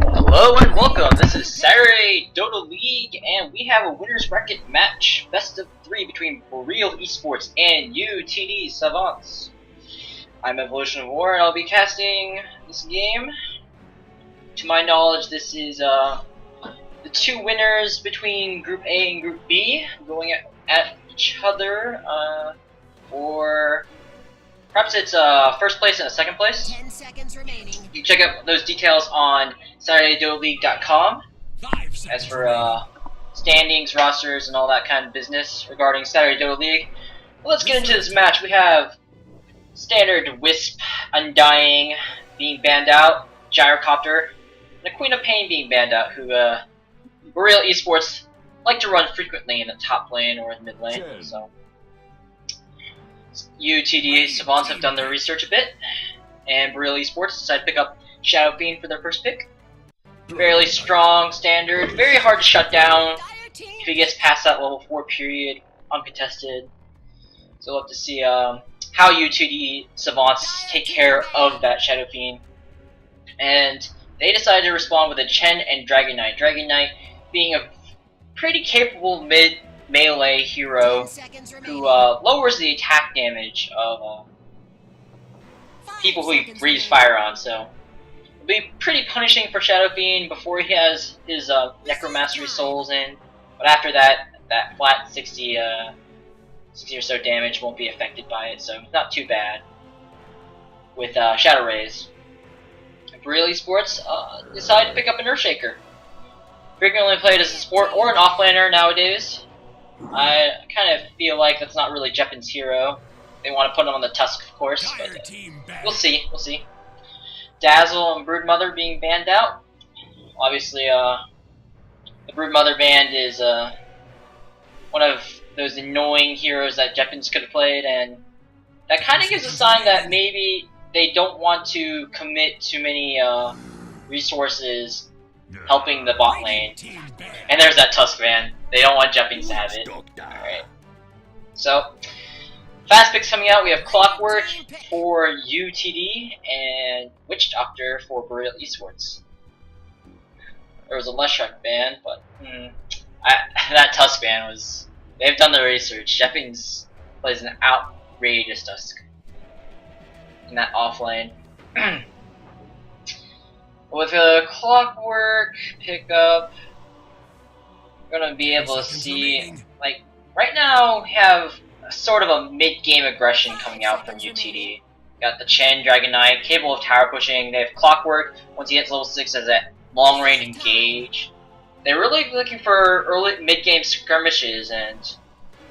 Hello and welcome. This is Saturday Dota League, and we have a winners bracket match, best of 3 between Boreal Esports and YouTD Savants. I'm Evolution of War, and I'll be casting this game. To my knowledge, this is the two winners between Group A and Group B going at each other for perhaps it's first place and a second place. 10 seconds remaining. You can check out those details on SaturdayDotaLeague.com. As for standings, rosters, and all that kind of business regarding Saturday Dota League, well, let's get into this match. We have standard Wisp, Undying being banned out, Gyrocopter, and the Queen of Pain being banned out, who Boreal Esports like to run frequently in the top lane or in the mid lane. So YouTD Savants have done their research a bit, and Boreal Esports decided to pick up Shadow Fiend for their first pick. Fairly strong standard, very hard to shut down if he gets past that level 4 period, uncontested. So we'll have to see how YouTD Savants take care of that Shadow Fiend. And they decided to respond with a Chen and Dragon Knight. Dragon Knight being a pretty capable mid-melee hero who lowers the attack damage of people who he breathes fire on. So it'll be pretty punishing for Shadow Fiend before he has his Necromastery Souls in. But after that, that flat 60 or so damage won't be affected by it, so not too bad with Shadow Rays. Boreal Esports decided to pick up an Earthshaker. Frequently played as a support or an offlaner nowadays. I kind of feel like that's not really Jeppin's hero. They want to put him on the Tusk, of course, but we'll see. We'll see. Dazzle and Broodmother being banned out. Obviously, the Broodmother band is one of those annoying heroes that Jeppins could have played, and that kind of gives a sign that maybe they don't want to commit too many resources helping the bot lane. And there's that Tusk ban. They don't want Jeppins to have it. Alright. So, fast picks coming out. We have Clockwork for UTD and Witch Doctor for Boreal Esports. There was a Leshuk ban, but that Tusk ban was... They've done their research. Jeppins plays an outrageous Tusk in that offlane. With a Clockwork pickup, we're gonna be able to see, like, right now we have sort of a mid-game aggression coming out from UTD. Got the Chen, Dragon Knight, capable of tower pushing. They have Clockwork once he hits level 6 as that long range engage. They're really looking for early mid-game skirmishes, and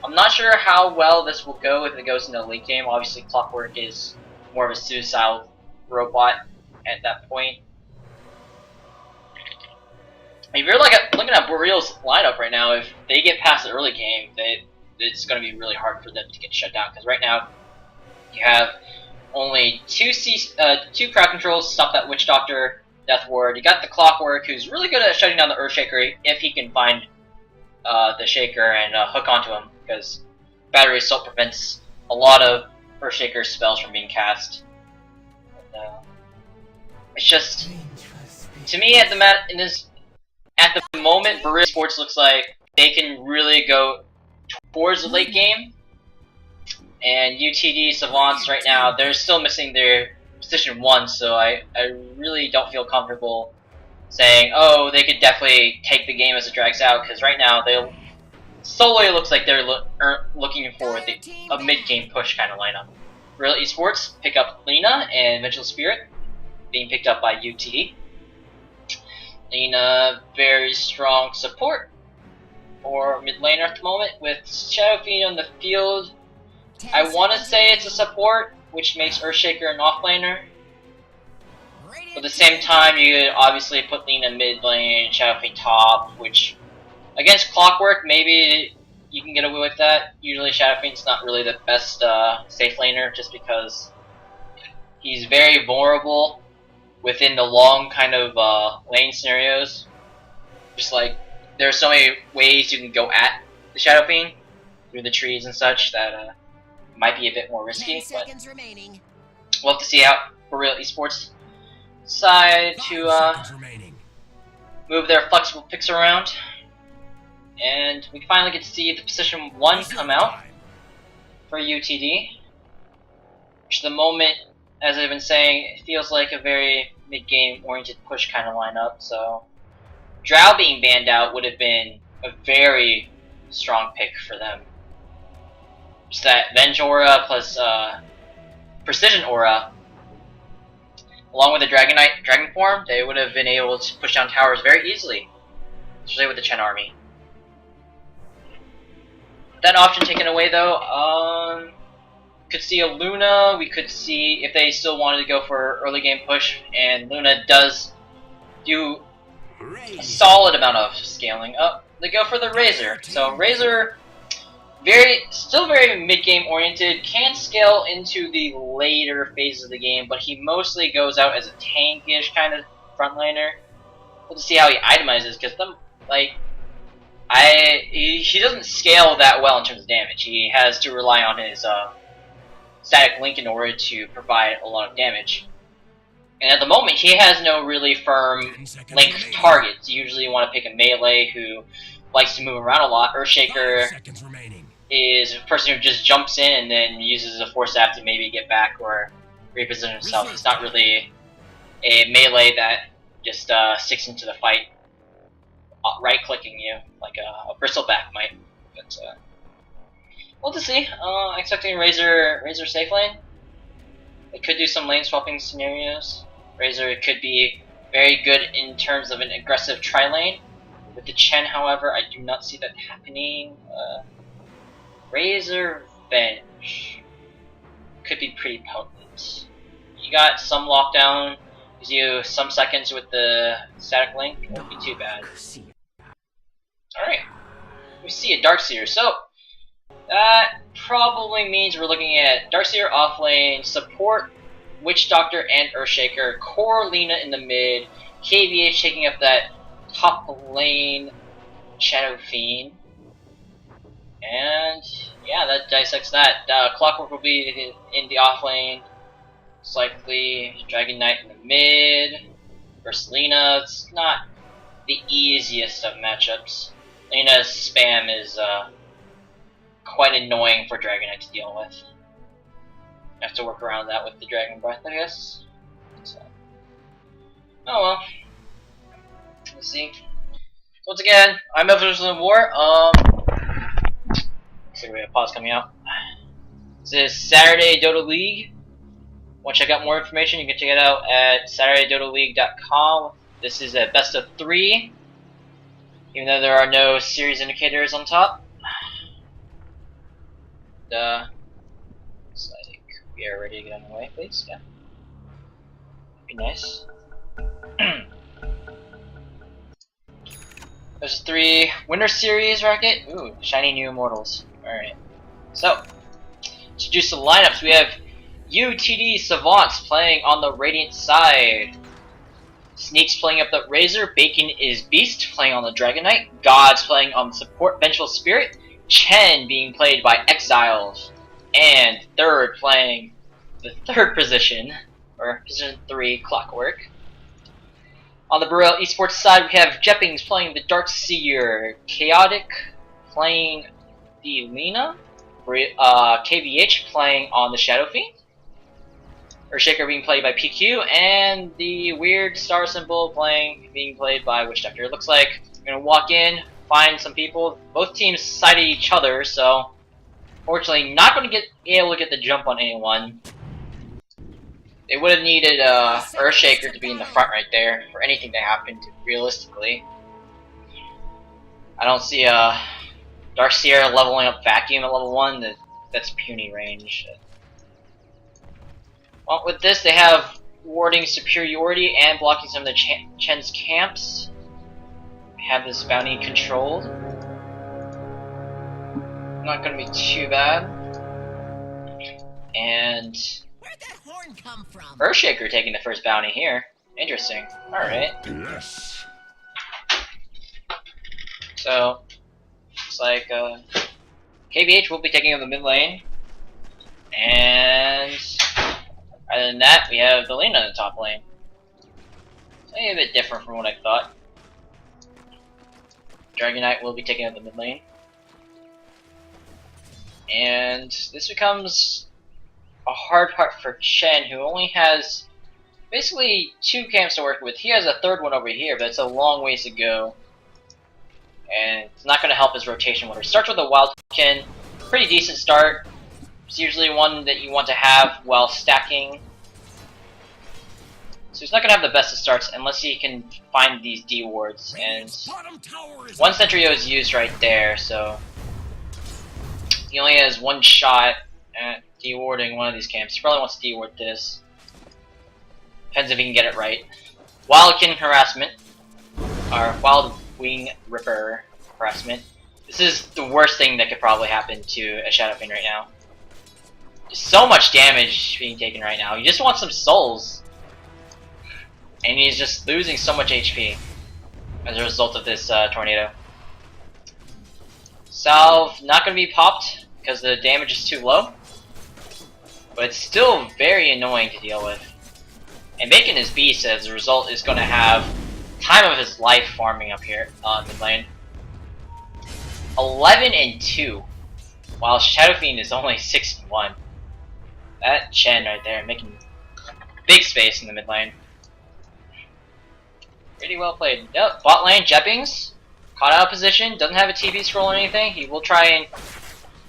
I'm not sure how well this will go if it goes into the late game. Obviously, Clockwork is more of a suicidal robot at that point. If you're looking at Boreal's lineup right now, if they get past the early game, it's going to be really hard for them to get shut down. Because right now, you have only two crowd controls to stop that Witch Doctor, Death Ward. You got the Clockwork, who's really good at shutting down the Earthshaker if he can find the Shaker and hook onto him. Because Battery Assault prevents a lot of Earthshaker spells from being cast. And, it's just, to me, at the moment, Boreal Esports looks like they can really go towards the late game, and UTD Savants right now, they're still missing their position 1, so I really don't feel comfortable saying, oh, they could definitely take the game as it drags out, because right now, they solely looks like they're looking for a mid-game push kind of lineup. Boreal Esports pick up Lina and Vengeful Spirit, being picked up by UTD. Lina, very strong support or mid laner at the moment with Shadow Fiend on the field. I want to say it's a support, which makes Earthshaker an offlaner. But at the same time, you could obviously put Lina mid lane, Shadow Fiend top, which against Clockwork, maybe you can get away with that. Usually Shadow Fiend's not really the best safe laner, just because he's very vulnerable within the long kind of lane scenarios. Just like, there's so many ways you can go at the Shadow Fiend through the trees and such that might be a bit more risky, but we'll have to see how Boreal Esports decide to move their flexible picks around, and we finally get to see the position 1 come out for UTD, which at the moment, as I've been saying, it feels like a very mid-game oriented push kind of lineup. So Drow being banned out would have been a very strong pick for them. Just that Venge Aura plus Precision Aura, along with the Dragon form, they would have been able to push down towers very easily, especially with the Chen army. That option taken away though, could see a Luna. We could see if they still wanted to go for early game push, and Luna does do a solid amount of scaling up. They go for the Razor. So Razor, still very mid game oriented, can scale into the later phases of the game, but he mostly goes out as a tankish kind of frontliner. We'll see how he itemizes, because he doesn't scale that well in terms of damage. He has to rely on his static link in order to provide a lot of damage. And at the moment, he has no really firm link targets. Usually you want to pick a melee who likes to move around a lot. Earthshaker is a person who just jumps in and then uses a force staff to maybe get back or reposition himself. It's not really a melee that just sticks into the fight, right-clicking you like a bristleback might. But we'll just see. Expecting Razor safe lane. It could do some lane swapping scenarios. Razor could be very good in terms of an aggressive tri-lane. With the Chen, however, I do not see that happening. Razor Venge could be pretty potent. You got some lockdown, gives you some seconds with the static link. Won't be too bad. Alright, we see a Darkseer. So that probably means we're looking at Darkseer off lane, support, Witch Doctor, and Earthshaker, core Lina in the mid, KVH taking up that top lane Shadow Fiend, and yeah, that dissects that. Clockwork will be in the off lane, it's likely Dragon Knight in the mid versus Lina. It's not the easiest of matchups. Lina's spam is quite annoying for Dragon Knight to deal with. Have to work around that with the Dragon Breath, I guess. So. Oh well. Let's see. Once again, I'm Esports in War. Looks like we have a pause coming out. This is Saturday Dota League. Want to check out more information? You can check it out at SaturdayDotaLeague.com. This is a best of 3, even though there are no series indicators on top. Looks like we are ready to get on the way, please. Yeah. Be nice. There's 3 Winter Series Rocket. Ooh, shiny new immortals. Alright. So, to introduce the lineups, we have UTD Savants playing on the Radiant side. Sneaks playing up the Razor. Bacon is Beast playing on the Dragon Knight. Gods playing on support Vengeful Spirit. Chen being played by Exiles. And Third playing the 3rd position, or position 3, Clockwork. On the Boreal Esports side, we have Jeppings playing the Darkseer. Chaotic playing the Lina. KVH playing on the Shadow Fiend. Earthshaker being played by PQ, and the weird star symbol being played by Witch Doctor. It looks like we're gonna walk in, find some people. Both teams sided each other, so fortunately not going to be able to get the jump on anyone. They would have needed Earthshaker to be in the front right there for anything to happen realistically. I don't see Darkseer leveling up Vacuum at level 1. That's puny range. Well, with this, they have warding superiority and blocking some of the Chen's camps. Have this bounty controlled. Not gonna be too bad. And where'd that horn come from? Earthshaker taking the first bounty here. Interesting. Alright. Yes. So looks like KBH will be taking up the mid lane. And other than that, we have the Lina in the top lane. Maybe a bit different from what I thought. Dragon Knight will be taking out the mid lane. And this becomes a hard part for Chen, who only has basically 2 camps to work with. He has a 3rd one over here, but it's a long ways to go. And it's not going to help his rotation order. Starts with a Wildkin. Pretty decent start. It's usually one that you want to have while stacking. So he's not going to have the best of starts unless he can find these D wards. And 1 Sentry is used right there, so he only has 1 shot at de-warding one of these camps. He probably wants to de-ward this. Depends if he can get it right. Wildkin harassment, or Wild Wing Ripper harassment. This is the worst thing that could probably happen to a Shadow Fiend right now. Just so much damage being taken right now. He just wants some souls. And he's just losing so much HP as a result of this tornado. Salve not going to be popped because the damage is too low. But it's still very annoying to deal with. And Bacon is Beast as a result is going to have time of his life farming up here on mid lane. 11 and 2, while Shadow Fiend is only 6 and 1. That Chen right there making big space in the mid lane. Pretty well played. Yep, bot lane, Jeppings, caught out of position, doesn't have a TP scroll or anything. He will try and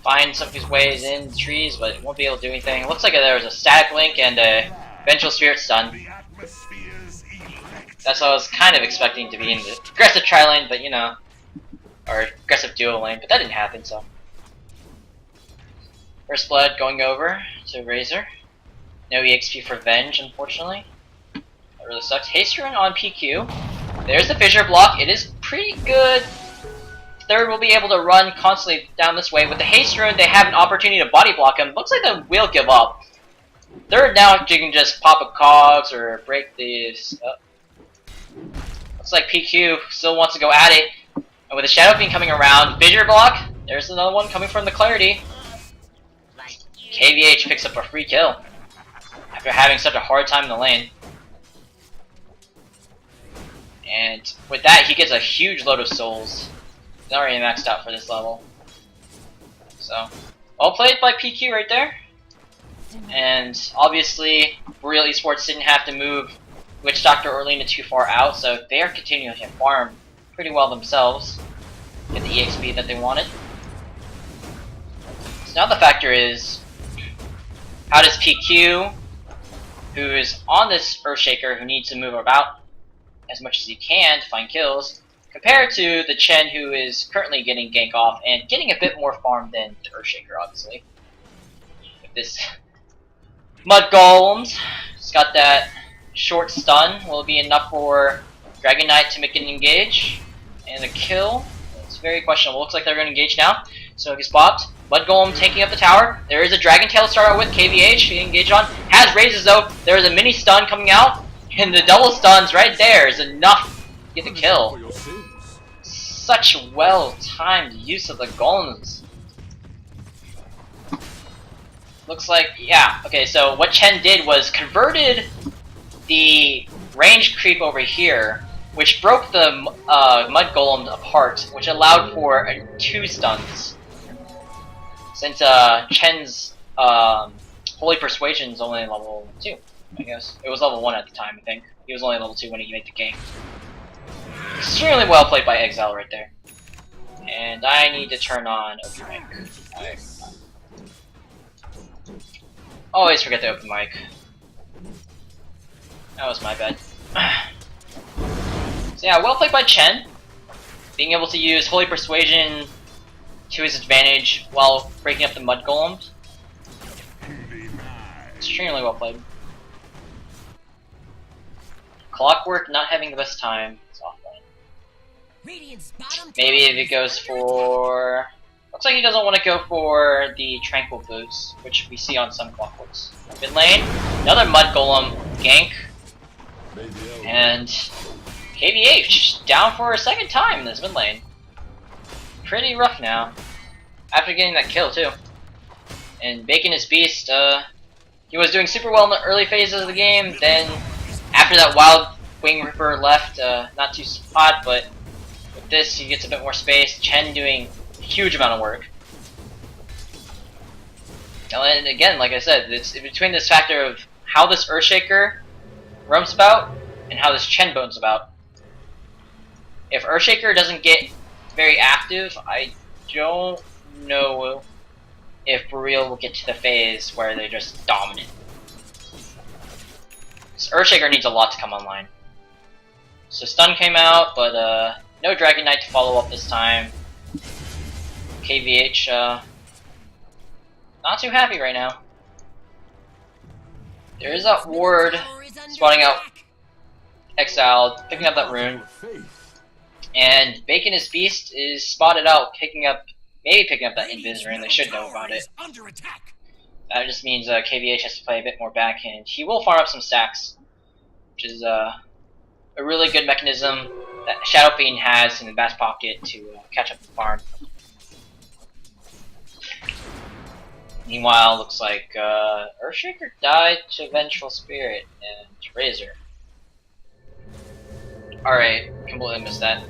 find some of his ways in the trees, but won't be able to do anything. It looks like there was a static link and a Vengeful Spirit stun. That's what I was kind of expecting to be in the aggressive tri lane, but you know, or aggressive duo lane, but that didn't happen, so. First blood going over to Razor. No EXP for Venge, unfortunately. That really sucks. Haste Rune on PQ. There's the Fissure block. It is pretty good. 3rd will be able to run constantly down this way. With the Haste Rune, they have an opportunity to body block him. Looks like they will give up. 3rd now, you can just pop a cogs or break these. Looks like PQ still wants to go at it. And with the Shadow Fiend coming around, Fissure block. There's another one coming from the Clarity. KVH picks up a free kill after having such a hard time in the lane. And with that, he gets a huge load of souls. He's already maxed out for this level. So, well played by PQ right there. And obviously, Boreal Esports didn't have to move Witch Doctor or Lena too far out, so they are continuing to farm pretty well themselves. Get the EXP that they wanted. So now the factor is, how does PQ, who is on this Earthshaker, who needs to move about as much as he can to find kills, compared to the Chen, who is currently getting gank off and getting a bit more farm than the Earthshaker, obviously. With this Mud Golems, it's got that short stun, will be enough for Dragon Knight to make an engage, and the kill. It's very questionable. Looks like they're going to engage now. So he's popped. Mud Golem taking up the tower. There is a Dragon Tail to start out with. KVH he engaged on. Has raises though. There is a mini stun coming out. And the double stuns right there is enough to get the kill. Such well-timed use of the golems. Looks like, yeah. Okay, so what Chen did was converted the range creep over here, which broke the Mud Golem apart, which allowed for 2 stuns. Since Chen's Holy Persuasion is only level 2, I guess. It was level 1 at the time, I think. He was only level 2 when he made the gank. Extremely well played by Exile right there. And I need to turn on open mic. Always forget to open mic. That was my bad. So yeah, well played by Chen. Being able to use Holy Persuasion to his advantage while breaking up the Mud Golems. Extremely well played. Clockwork not having the best time. It's offline. Maybe if it goes for... Looks like he doesn't want to go for the Tranquil boots, which we see on some Clockworks. Mid lane, another Mud Golem gank. And KVH down for a 2nd time in this mid lane. Pretty rough now. After getting that kill too. And Bacon is Beast, he was doing super well in the early phases of the game, then after that wild Wing Ripper left, not too hot, but with this he gets a bit more space. Chen doing a huge amount of work. And again, like I said, it's between this factor of how this Earthshaker roams about and how this Chen bones about. If Earthshaker doesn't get very active, I don't know if Boreal will get to the phase where they're just dominant. This Earthshaker needs a lot to come online. So Stun came out, but no Dragon Knight to follow up this time. KVH, not too happy right now. There is a ward spotting out Exiled, picking up that rune. And Bacon is Beast is spotted out, maybe picking up that Invis rune. They should know about it. That just means KVH has to play a bit more backhand. He will farm up some stacks, which is a really good mechanism that Shadow Fiend has in the back pocket to catch up the farm. Meanwhile, looks like Earthshaker died to Vengeful Spirit and Razor. Alright, completely missed that.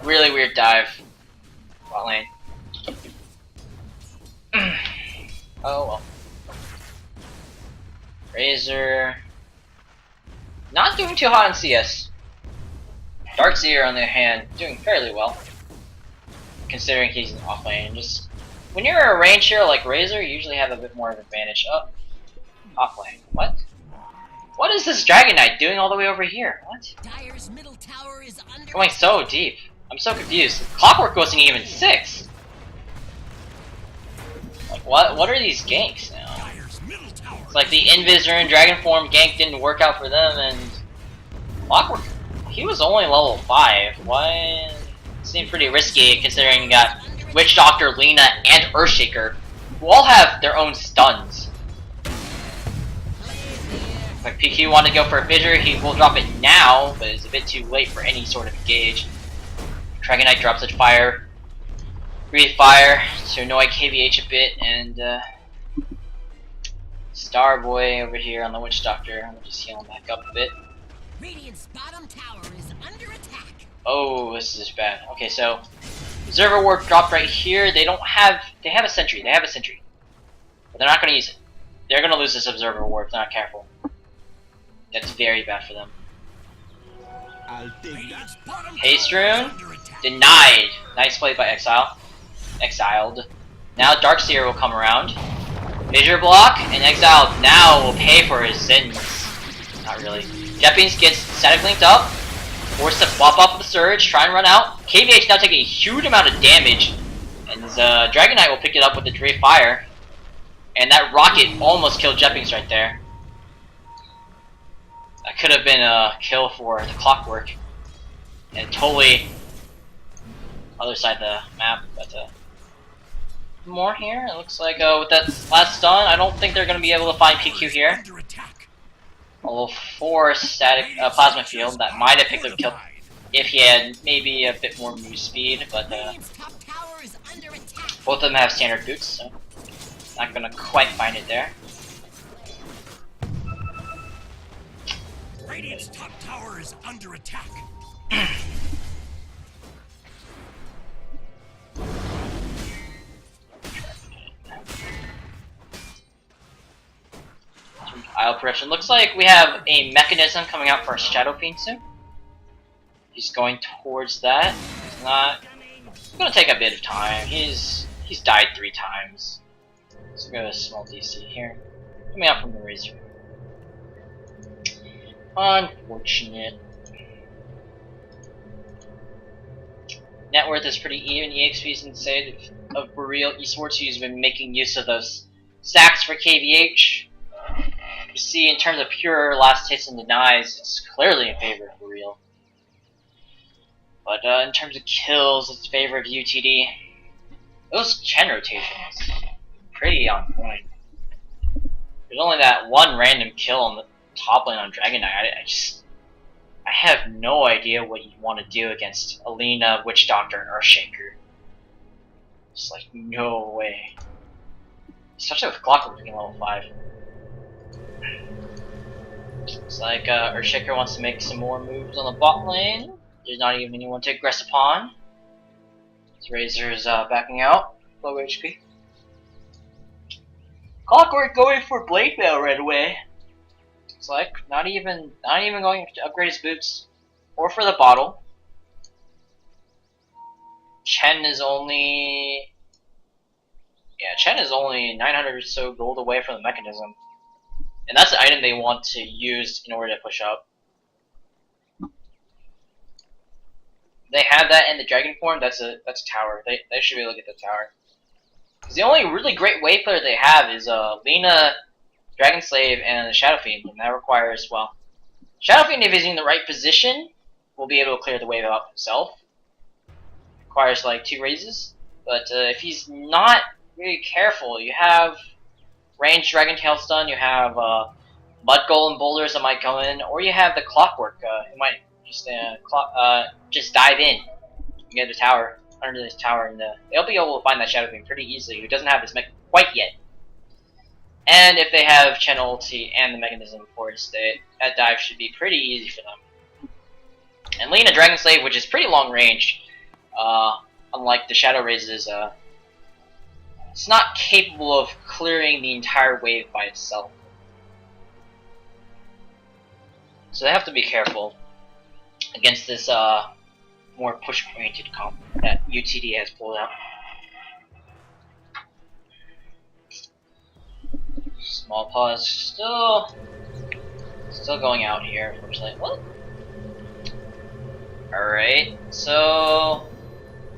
Really weird dive. Bot lane. Oh well. Razor. Not doing too hot in CS. Darkseer, on the other hand, doing fairly well. Considering he's in off lane. Just when you're a range hero like Razor, you usually have a bit more of an advantage. Oh, off lane. What? What is this Dragon Knight doing all the way over here? What? Dire's middle tower is under Going so deep. I'm so confused. Clockwork wasn't even 6. Like what are these ganks now? It's like the Invis and Dragon Form gank didn't work out for them, and Clockwork, he was only level 5. Why? Seemed pretty risky considering you got Witch Doctor, Lina, and Earthshaker, who all have their own stuns. Like PQ wanted to go for a Fissure, he will drop it now, but it's a bit too late for any sort of engage. Dragon Knight drops its fire, breathe fire to annoy KVH a bit, and Starboy over here on the Witch Doctor. I'll just heal him back up a bit. Radiant's bottom tower is under attack. Oh, this is bad. Okay, so Observer Warp dropped right here. They have a sentry. They have a sentry, but they're not going to use it. They're going to lose this Observer Warp if they're not careful. That's very bad for them. Haste Rune denied. Nice play by Exiled. Now Darkseer will come around. Fissure block, and Exiled now will pay for his sins. Not really. Jetbeans gets static linked up, forced to bop up the surge, try and run out. KVH now taking a huge amount of damage, and Dragon Knight will pick it up with the Dray Fire. And that rocket almost killed Jetbeans right there. That could have been a kill for the Clockwork. And totally other side of the map, but more here. It looks like with that last stun, I don't think they're going to be able to find PQ here. A level 4 static plasma field that might have picked up a kill if he had maybe a bit more move speed, but both of them have standard boots, so not going to quite find it there. Radiant's top tower is under attack. Isle Progression. Looks like we have a mechanism coming out for Shadow Fiend soon. He's going towards that. He's not. It's gonna take a bit of time. He's died 3 times. So we got a small DC here. Coming out from the Razor. Unfortunate. Net worth is pretty even. EXP inside of Boreal Esports, who's been making use of those stacks for KVH. You see, in terms of pure last hits and denies, it's clearly in favor of Boreal. But in terms of kills, it's in favor of YouTD. Those Chen rotations, pretty on point. There's only that one random kill on the top lane on Dragon Knight. I have no idea what you want to do against Alina, Witch Doctor, and Earthshaker. Just like, no way. Especially with Clockwork being level 5. Looks like Earthshaker wants to make some more moves on the bot lane. There's not even anyone to aggress upon. So Razor's backing out. Low HP. Clockwork going for Blade Mail right away. It's like not even going to upgrade his boots. Or for the bottle. Chen is only 900 or so gold away from the mechanism. And that's the item they want to use in order to push up. They have that in the dragon form. That's a tower. They should be able to get the tower. Because the only really great wave player they have is Lina, Dragon Slave, and the Shadow Fiend, and that requires, well, Shadow Fiend, if he's in the right position, will be able to clear the wave out himself. Requires like 2 raises, but if he's not really careful, you have ranged Dragon Tail stun, you have Mud Golem boulders that might go in, or you have the Clockwork who might just dive in and get the tower under this tower, and they'll be able to find that Shadow Fiend pretty easily, who doesn't have this mech quite yet. And if they have Chen ulti and the mechanism, of course, that dive should be pretty easy for them. And Lina Dragon Slave, which is pretty long range, unlike the Shadow Raises, it's not capable of clearing the entire wave by itself. So they have to be careful against this more push-oriented comp that UTD has pulled out. Small pause, still going out here, unfortunately. What? Alright, so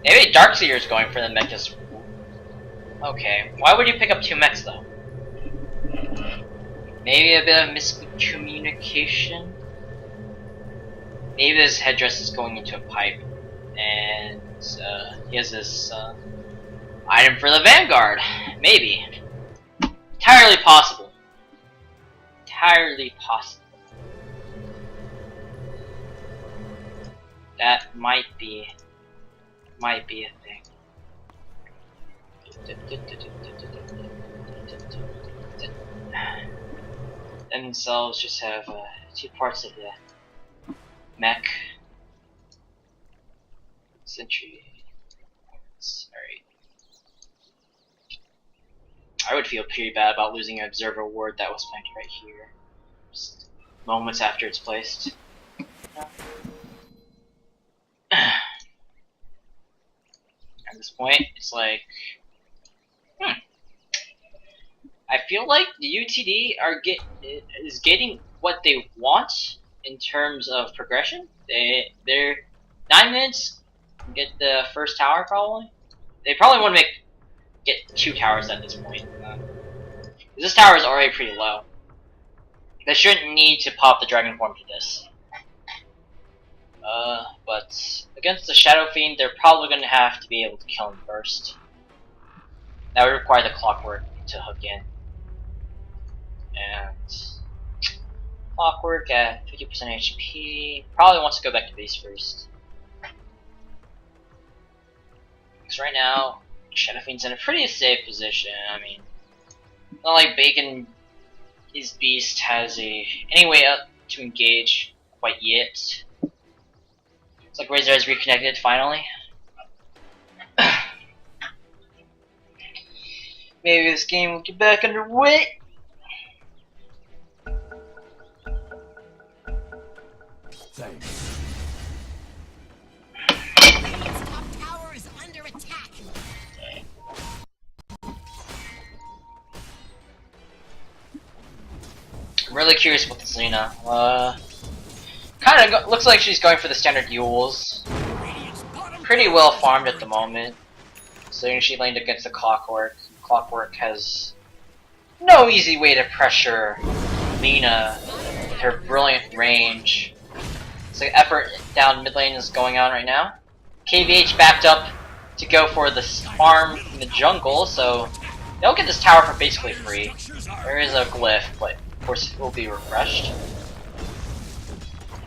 maybe Darkseer is going for the mech as okay. Why would you pick up 2 mechs though? Maybe a bit of miscommunication. Maybe this headdress is going into a pipe, and he has this item for the Vanguard. Maybe. Entirely possible. Entirely possible. That might be a thing. Themselves just have 2 parts of the mech. Sentry. Alright. I would feel pretty bad about losing an observer ward that was planted right here. Just moments after it's placed. At this point, it's like, I feel like the UTD is getting what they want in terms of progression. They're 9 minutes get the first tower probably. They probably want to get 2 towers at this point. This tower is already pretty low. They shouldn't need to pop the dragon form for this. But against the Shadow Fiend, they're probably going to have to be able to kill him first. That would require the Clockwork to hook in. And Clockwork at 50% HP probably wants to go back to base first. Because right now, Shadow Fiend's in a pretty safe position. I mean, not like Bacon, his beast has any way up to engage quite yet. It's like Razor has reconnected finally. Maybe this game will get back underway. Thanks. Top tower is under attack. I'm really curious about this Lina. Kinda looks like she's going for the standard duels. Pretty well farmed at the moment. So she laned against the Clockwork. Clockwork has no easy way to pressure Lina with her brilliant range. So effort down mid lane is going on right now. KVH backed up to go for the farm in the jungle, so they'll get this tower for basically free. There is a glyph, but of course it will be refreshed.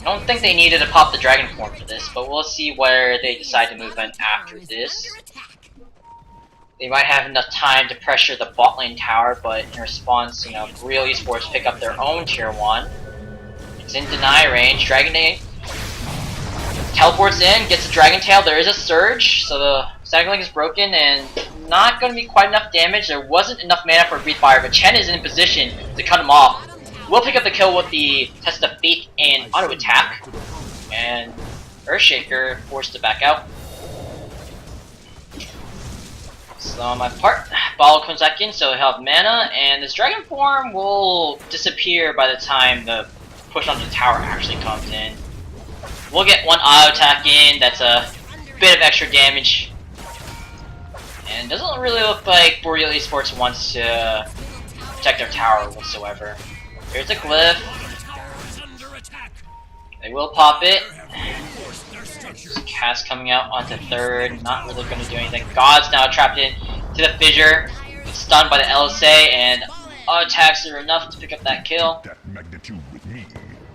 I don't think they needed to pop the dragon form for this, but we'll see where they decide to move in after this. They might have enough time to pressure the bot lane tower, but in response, Boreal Esports pick up their own tier 1. It's in deny range. Dragon Tail teleports in, gets a Dragon Tail. There is a Surge, so the Stagger Link is broken and not going to be quite enough damage. There wasn't enough mana for Breathe Fire, but Chen is in position to cut him off. We'll pick up the kill with the Test of Faith and auto attack, and Earthshaker forced to back out. So on my part, Ball comes back in, so he'll have mana, and this Dragon Form will disappear by the time the push onto the tower actually comes in. We'll get one auto attack in, that's a bit of extra damage. And doesn't really look like Boreal Esports wants to protect their tower whatsoever. Here's a glyph. They will pop it. Cast coming out onto third, not really going to do anything. God's now trapped in to the fissure, stunned by the LSA, and auto attacks are enough to pick up that kill.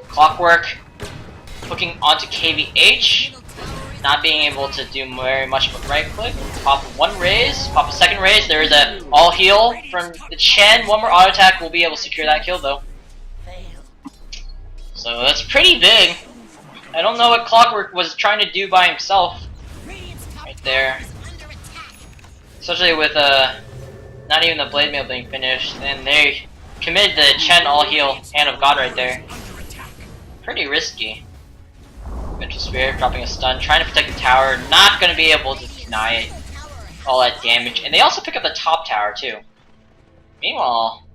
Clockwork hooking onto KVH, not being able to do very much but right click. Pop one raise, pop a second raise. There is a all heal from the Chen. One more auto attack will be able to secure that kill though. So that's pretty big. I don't know what Clockwork was trying to do by himself. Right there. Especially with not even the Blade Mail being finished. And they committed the Chen all heal Hand of God right there. Pretty risky. Vengeful Spirit dropping a stun, trying to protect the tower, not going to be able to deny it all that damage. And they also pick up the top tower too. Meanwhile,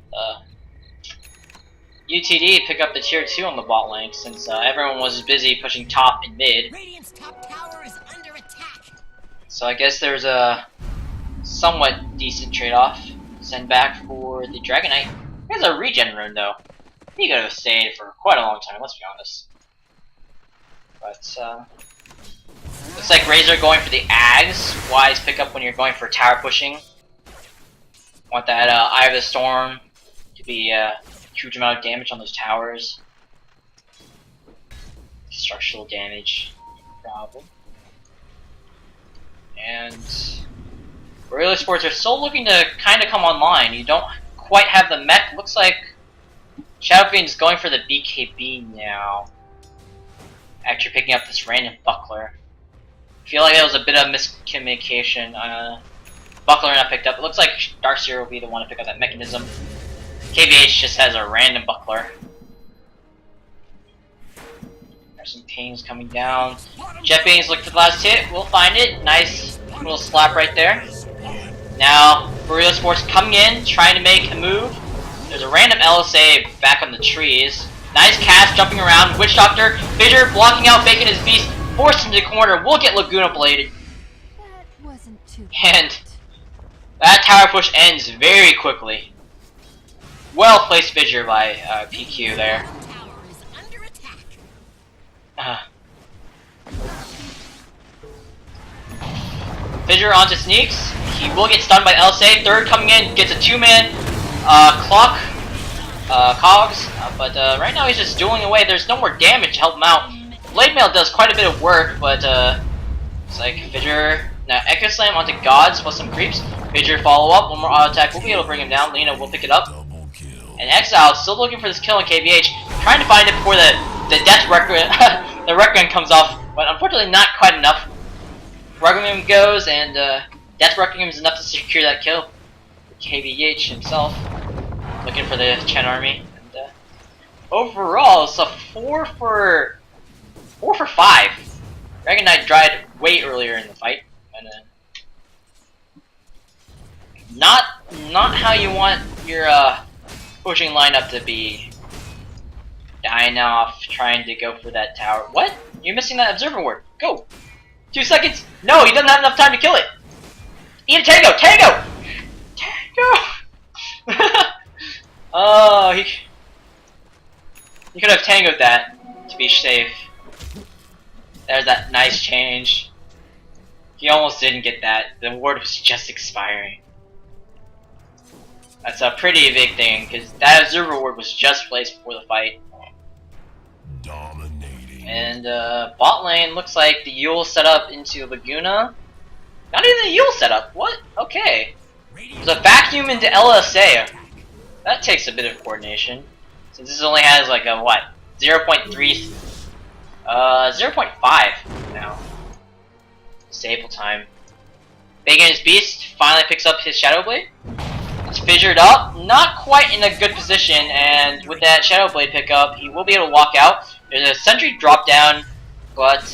UTD pick up the tier 2 on the bot lane since everyone was busy pushing top and mid. Top tower is under attack. So I guess there's a somewhat decent trade-off. Send back for the Dragon Knight. There's a regen rune though. He could have stayed for quite a long time, let's be honest. But looks like Razor going for the Ags. Wise pickup when you're going for tower pushing. Want that Eye of the Storm to be huge amount of damage on those towers. Structural damage, no problem. And Boreal Esports are still looking to kind of come online. You don't quite have the mech. Looks like Shadow Fiend's going for the BKB now. After picking up this random buckler. I feel like that was a bit of miscommunication. Buckler not picked up. It looks like Darkseer will be the one to pick up that mechanism. KVH just has a random buckler. There's some pings coming down. Jet Beans look for the last hit. We'll find it. Nice little slap right there. Now, Boreal Sports coming in, trying to make a move. There's a random LSA back on the trees. Nice cast, jumping around. Witch Doctor, Fissure blocking out Bacon his beast, forced into the corner. We'll get Laguna bladed. That wasn't too And that tower push ends very quickly. Well placed Fissure by PQ there. Tower is under attack. Fissure onto Sneaks. He will get stunned by LSA. Third coming in, gets a 2-man clock. Cogs, but right now he's just dueling away. There's no more damage to help him out. Blade Mail does quite a bit of work, but it's like Fissure. Now Echo Slam onto Gods with some creeps. Fissure follow up, one more auto attack. We'll be able to bring him down. Lena will pick it up. And Exile still looking for this kill on KVH, trying to find it before the Death Requiem the Requiem comes off, but unfortunately not quite enough. Requiem goes, and Death Requiem is enough to secure that kill. KVH himself. Looking for the Chen army, and overall it's a 4 for 5. Dragon Knight died way earlier in the fight, and not how you want your pushing lineup to be. Dying off, trying to go for that tower. What? You're missing that observer ward. Go. 2 seconds. No, he doesn't have enough time to kill it. Eat a tango. Tango. Oh, he could have tangoed that to be safe. There's that nice change. He almost didn't get that. The ward was just expiring. That's a pretty big thing, because that observer ward was just placed before the fight. Dominating. And bot lane looks like the Yule set up into Laguna. Not even the Yule setup. What? Okay. There's a vacuum into LSA. That takes a bit of coordination, since this only has like a what, 0.3, 0.5 now. Disable time. Bacon's Beast finally picks up his Shadow Blade. It's fissured up, not quite in a good position, and with that Shadow Blade pickup, he will be able to walk out. There's a sentry drop down, but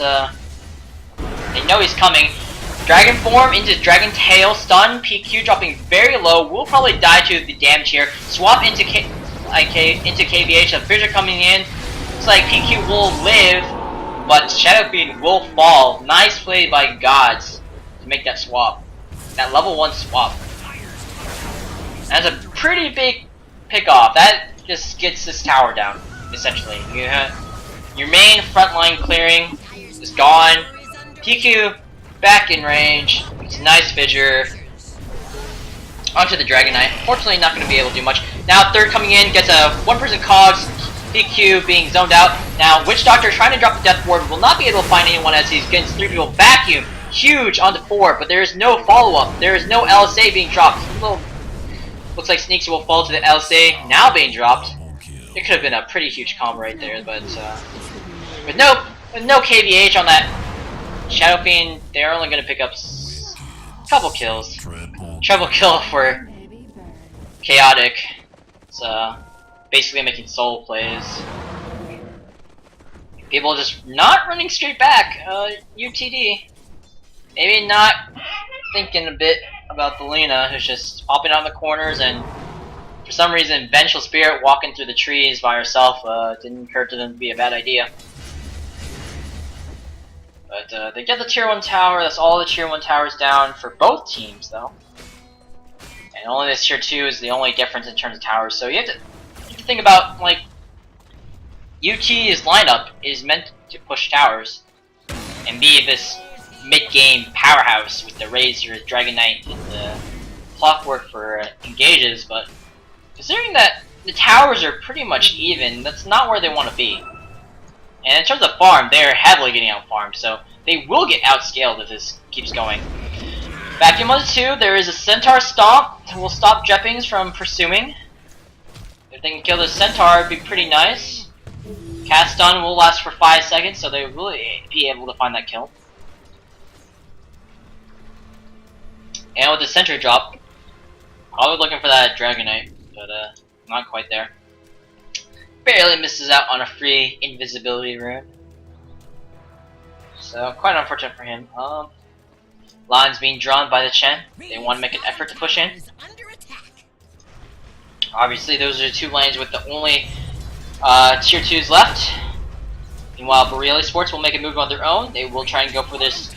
they know he's coming. Dragon Form into Dragon Tail, stun, PQ dropping very low, will probably die to the damage here. Swap into KVH, a fissure coming in. Looks like PQ will live, but Shadow Fiend will fall. Nice play by Gods to make that swap. That level 1 swap. That's a pretty big pick off. That just gets this tower down, essentially. You have your main frontline clearing is gone. PQ back in range. It's a nice fissure. Onto the Dragon Knight. Fortunately, not going to be able to do much. Now, third coming in gets a one-person cogs. PQ being zoned out. Now, Witch Doctor trying to drop the Death Ward will not be able to find anyone as he's getting 3 people vacuum. Huge onto 4, but there is no follow-up. There is no LSA being dropped. Looks like Sneaks will fall to the LSA now being dropped. It could have been a pretty huge combo right there, but with no KVH on that Shadow Fiend, they're only going to pick up a couple kills. Triple kill for Chaotic. It's basically making soul plays. People just not running straight back. UTD. Maybe not thinking a bit about the Lena, who's just popping out in the corners, and for some reason, Vengeful Spirit walking through the trees by herself didn't occur to them to be a bad idea. But they get the tier 1 tower. That's all the tier 1 towers down for both teams, though. And only this tier 2 is the only difference in terms of towers. So you have to think about, like, UT's lineup is meant to push towers and be this mid-game powerhouse with the Razor, Dragon Knight, and the Clockwork for engages, but considering that the towers are pretty much even, that's not where they want to be. And in terms of farm, they're heavily getting out-farmed, so they will get outscaled if this keeps going. Vacuum on the 2, there is a Centaur Stomp that will stop Jeppings from pursuing. If they can kill the Centaur, it'd be pretty nice. Cast Stun will last for 5 seconds, so they will be able to find that kill. And with the Sentry drop, probably looking for that Dragon Knight, but not quite there. Barely misses out on a free invisibility rune. So, quite unfortunate for him. Lines being drawn by the Chen. They want to make an effort to push in. Obviously, those are the 2 lanes with the only tier 2s left. Meanwhile, Boreal Esports will make a move on their own. They will try and go for this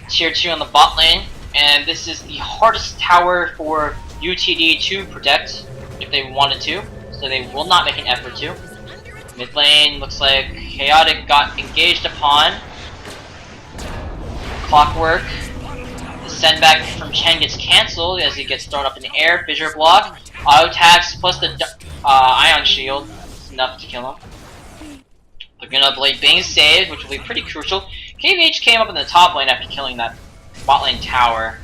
tier 2 on the bot lane. And this is the hardest tower for UTD to protect if they wanted to. So they will not make an effort to. Mid lane looks like Chaotic got engaged upon. Clockwork. The send back from Chen gets cancelled as he gets thrown up in the air. Fissure block. Auto attacks plus the Ion Shield. It's enough to kill him. They're gonna Blade being saved, which will be pretty crucial. KVH came up in the top lane after killing that bot lane tower.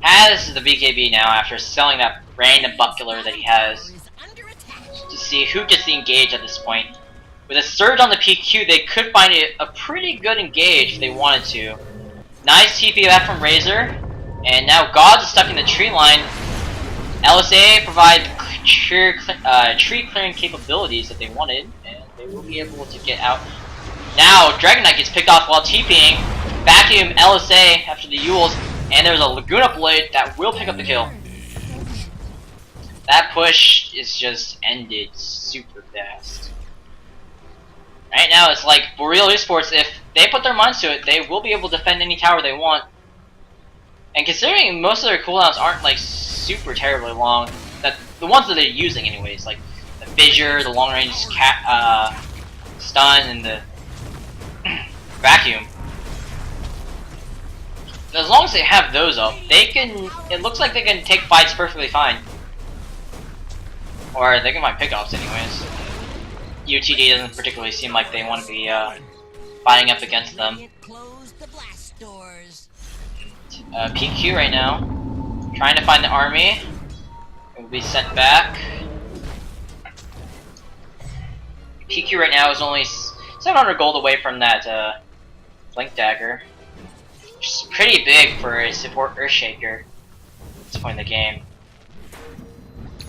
Has the BKB now after selling that random butt killer that he has. To see who gets the engage at this point. With a surge on the PQ, they could find it a pretty good engage if they wanted to. Nice TP back from Razor. And now Gods is stuck in the tree line. LSA provide tree clearing capabilities that they wanted, and they will be able to get out. Now Dragon Knight gets picked off while TPing. Vacuum LSA after the Yules, and there's a Laguna Blade that will pick up the kill. That push is just ended super fast. Right now it's like Boreal Esports, if they put their minds to it, they will be able to defend any tower they want. And considering most of their cooldowns aren't like super terribly long, that the ones that they're using anyways, like the Fissure, the long range stun, and the Vacuum. As long as they have those up, they can. It looks like they can take fights perfectly fine. Or they can find pickoffs anyways. UTD doesn't particularly seem like they want to be fighting up against them. PQ right now, trying to find the army. It will be sent back. PQ right now is only 700 gold away from that Blink Dagger. Which is pretty big for a support Earthshaker at this point in the game.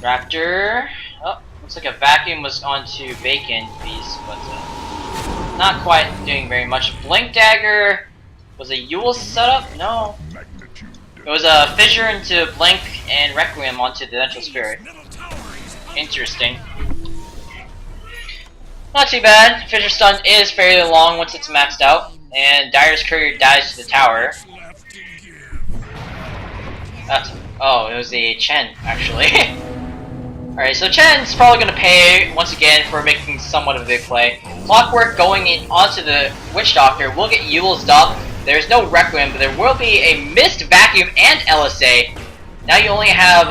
Raptor. Oh, looks like a vacuum was onto Bacon Beast, but not quite doing very much. Blink Dagger was a Yule setup? No. It was a fissure into Blink and Requiem onto the Vengeful Spirit. Interesting. Not too bad. Fissure stun is fairly long once it's maxed out, and Dire's Courier dies to the tower. Oh, it was the Chen, actually. Alright, so Chen's probably going to pay, once again, for making somewhat of a big play. Clockwork going in onto the Witch Doctor will get Yule's up. There's no Requiem, but there will be a missed Vacuum and LSA. Now you only have,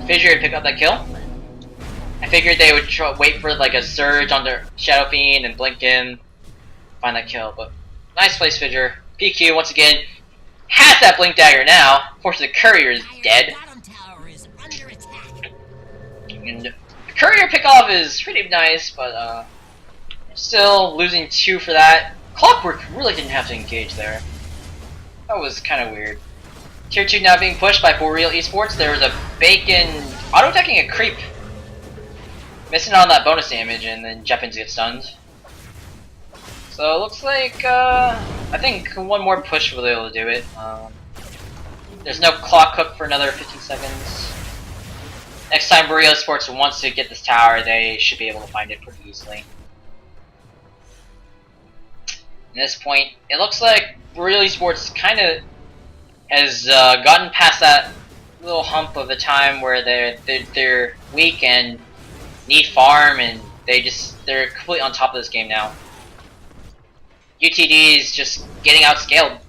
Fissure to pick up that kill. I figured they would wait for like a surge on their Shadow Fiend and blink him, find that kill, but nice place, Fissure. PQ, once again, has that Blink Dagger now. Unfortunately, the Courier is dead. And the Courier pickoff is pretty nice, but still losing 2 for that. Clockwork really didn't have to engage there. That was kind of weird. Tier 2 now being pushed by Boreal Esports. There was a Bacon auto-attacking a creep. Missing on that bonus damage, and then Jeppins gets stunned. So it looks like, I think one more push will be able to do it. There's no clock hook for another 15 seconds. Next time Boreal Esports wants to get this tower, they should be able to find it pretty easily. At this point, it looks like Boreal Esports kind of has gotten past that little hump of the time where they're weak and need farm, and they're completely on top of this game now. UTD is just getting outscaled.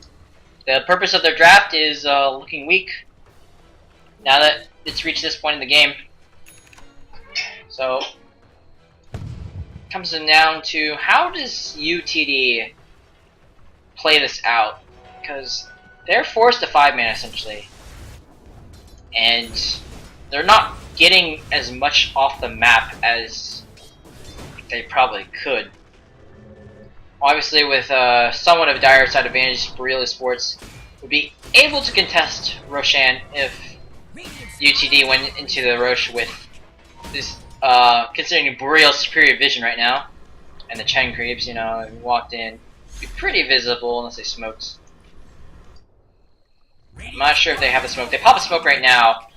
The purpose of their draft is looking weak now that it's reached this point in the game. So comes down to how does UTD play this out, because they're forced to 5-man essentially, and they're not getting as much off the map as they probably could. Obviously, with somewhat of a dire side advantage, Boreal Esports would be able to contest Roshan if UTD went into the Roche with this, considering Boreal's superior vision right now, and the Chen creeps, you know, walked in, be pretty visible unless they smoked. I'm not sure if they have a smoke. They pop a smoke right now.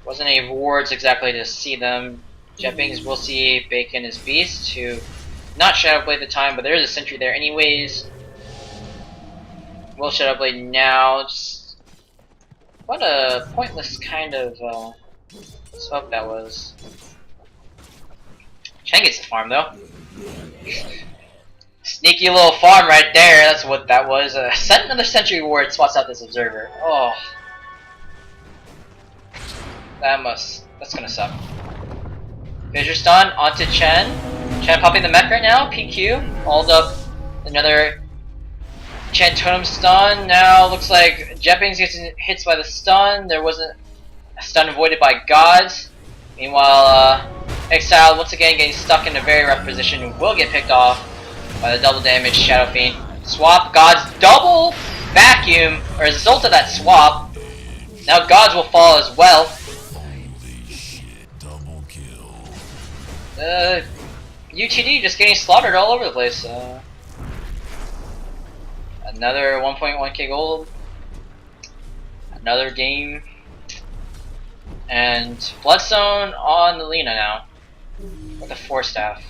Wasn't any wards exactly to see them. Jeppings will see Bacon as Beast, who not Shadowblade at the time, but there is a sentry there anyways. Will Shadowblade now. Just what a pointless kind of smoke that was. Chen gets the farm though. Sneaky little farm right there, that's what that was. Sent another sentry ward, spots out this observer. Oh. That's gonna suck. Fissure stun onto Chen. Chen popping the mech right now, PQ. Hauled up another Chen totem stun. Now looks like Jeppings gets hits by the stun. There wasn't a stun avoided by Gods. Meanwhile, Exile once again getting stuck in a very rough position. Will get picked off by the double damage Shadow Fiend. Swap, Gods double vacuum, or as a result of that swap, now Gods will fall as well. UTD just getting slaughtered all over the place. Another 1.1k gold. Another game. And Bloodstone on the Lena now. With a 4-staff.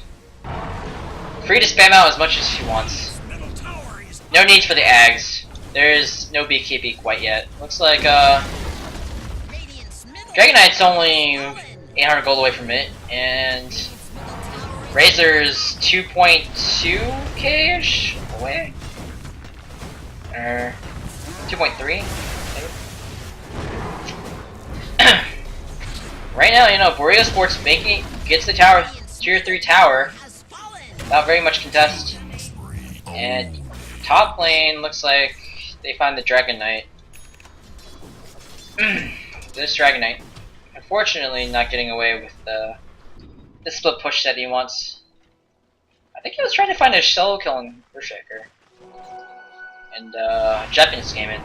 Free to spam out as much as she wants. No need for the Ags. There's no BKB quite yet. Looks like Dragon Knight's only 800 gold away from it, and Razor's 2.2k-ish away? Or 2.3? Right now, you know, Boreal Esports gets the tower, tier 3 tower, without very much contest. And top lane looks like they find the Dragon Knight. This Dragon Knight, unfortunately, not getting away with the the split push that he wants. I think he was trying to find a solo killing Berserker. And Japanese came in.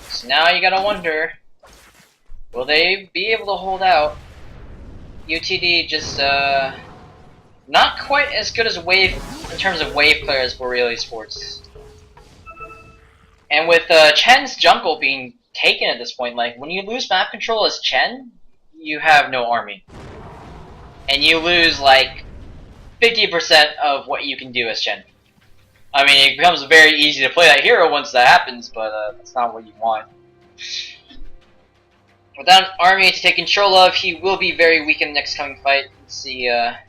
So now you gotta wonder, will they be able to hold out? UTD just not quite as good as Wave in terms of wave player as Boreal Esports. And with Chen's jungle being taken at this point, like when you lose map control as Chen, you have no army. And you lose like 50% of what you can do as Chen. I mean, it becomes very easy to play that hero once that happens, but that's not what you want. Without an army to take control of, he will be very weak in the next coming fight. Let's see, and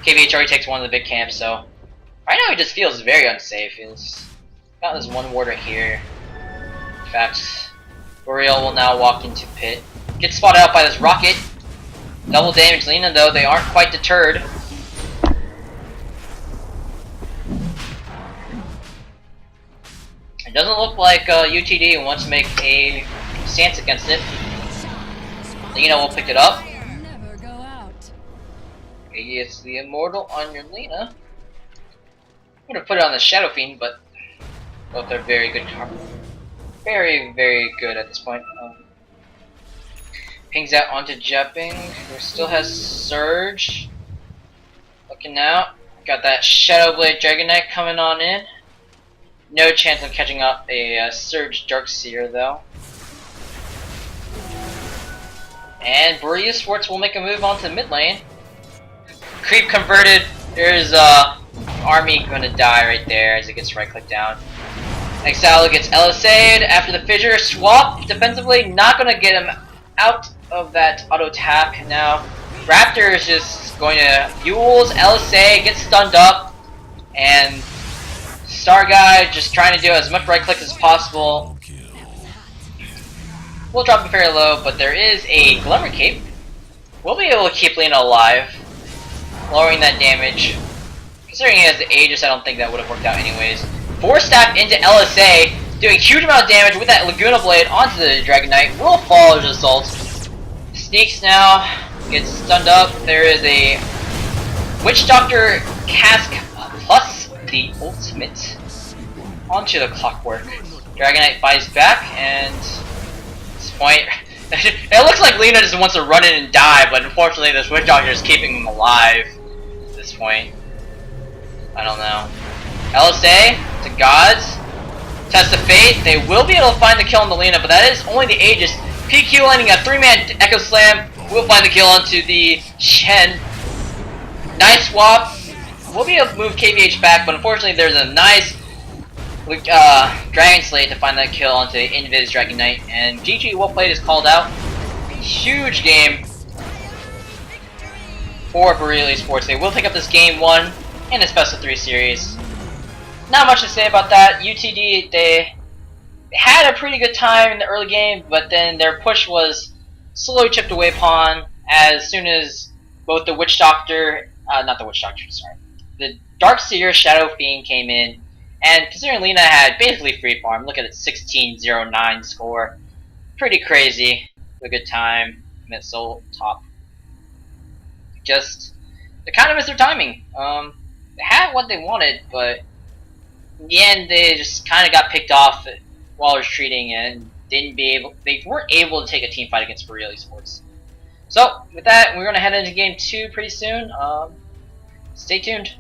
KVH already takes one of the big camps, so right now he just feels very unsafe. He's got this one ward right here. In fact, Boreal will now walk into pit. Gets spotted out by this rocket. Double damage Lina though, they aren't quite deterred. It doesn't look like UTD wants to make a stance against it. Lina will pick it up. Never go out. It's the immortal on your Lina. I'm gonna put it on the Shadow Fiend, but both are very good. Very, very good at this point. Pings out onto Jepping, who still has Surge. Looking out. Got that Shadow Blade Dragon Knight coming on in. No chance of catching up a Surge Darkseer though. And Boreal Esports will make a move onto the mid lane. Creep converted. There's army gonna die right there as it gets right click down. Exile gets LSA'd after the fissure swap defensively, not gonna get him out of that auto attack. Now Raptor is just going to Yules, LSA, gets stunned up, and Star Guy just trying to do as much right click as possible. We'll drop him fairly low, but there is a Glimmer Cape. We'll be able to keep Lina alive, lowering that damage. Considering he has the Aegis, I don't think that would have worked out anyways. Force Staff into LSA, doing a huge amount of damage with that Laguna Blade onto the Dragon Knight. Will fall as a result. Sneaks now, gets stunned up. There is a Witch Doctor Cask plus the ultimate onto the Clockwork. Dragon Knight buys back, and at this point, it looks like Lina just wants to run in and die, but unfortunately this Witch Doctor is keeping him alive at this point. I don't know. LSA to Gods. Test of Fate. They will be able to find the kill on the Lina, but that is only the Aegis. PQ landing a 3-man Echo Slam. Will find the kill onto the Shen. Nice swap. We'll be able to move KVH back, but unfortunately there's a nice Dragon Slate to find that kill onto Invis Dragon Knight. And GG, well played is called out. Huge game for Boreal Esports. They will pick up this game 1 in this best of 3 series. Not much to say about that. UTD, they had a pretty good time in the early game, but then their push was slowly chipped away upon as soon as both the Witch Doctor, not the Witch Doctor, sorry, the Darkseer Shadow Fiend came in, and considering Lina had basically free farm, look at its 16-0-9 score, pretty crazy, a good time, mid soul top. Just, they kind of missed their timing. They had what they wanted, but in the end, they just kind of got picked off while retreating and they weren't able to take a team fight against Boreal Esports. So, with that, we're going to head into game 2 pretty soon. Stay tuned.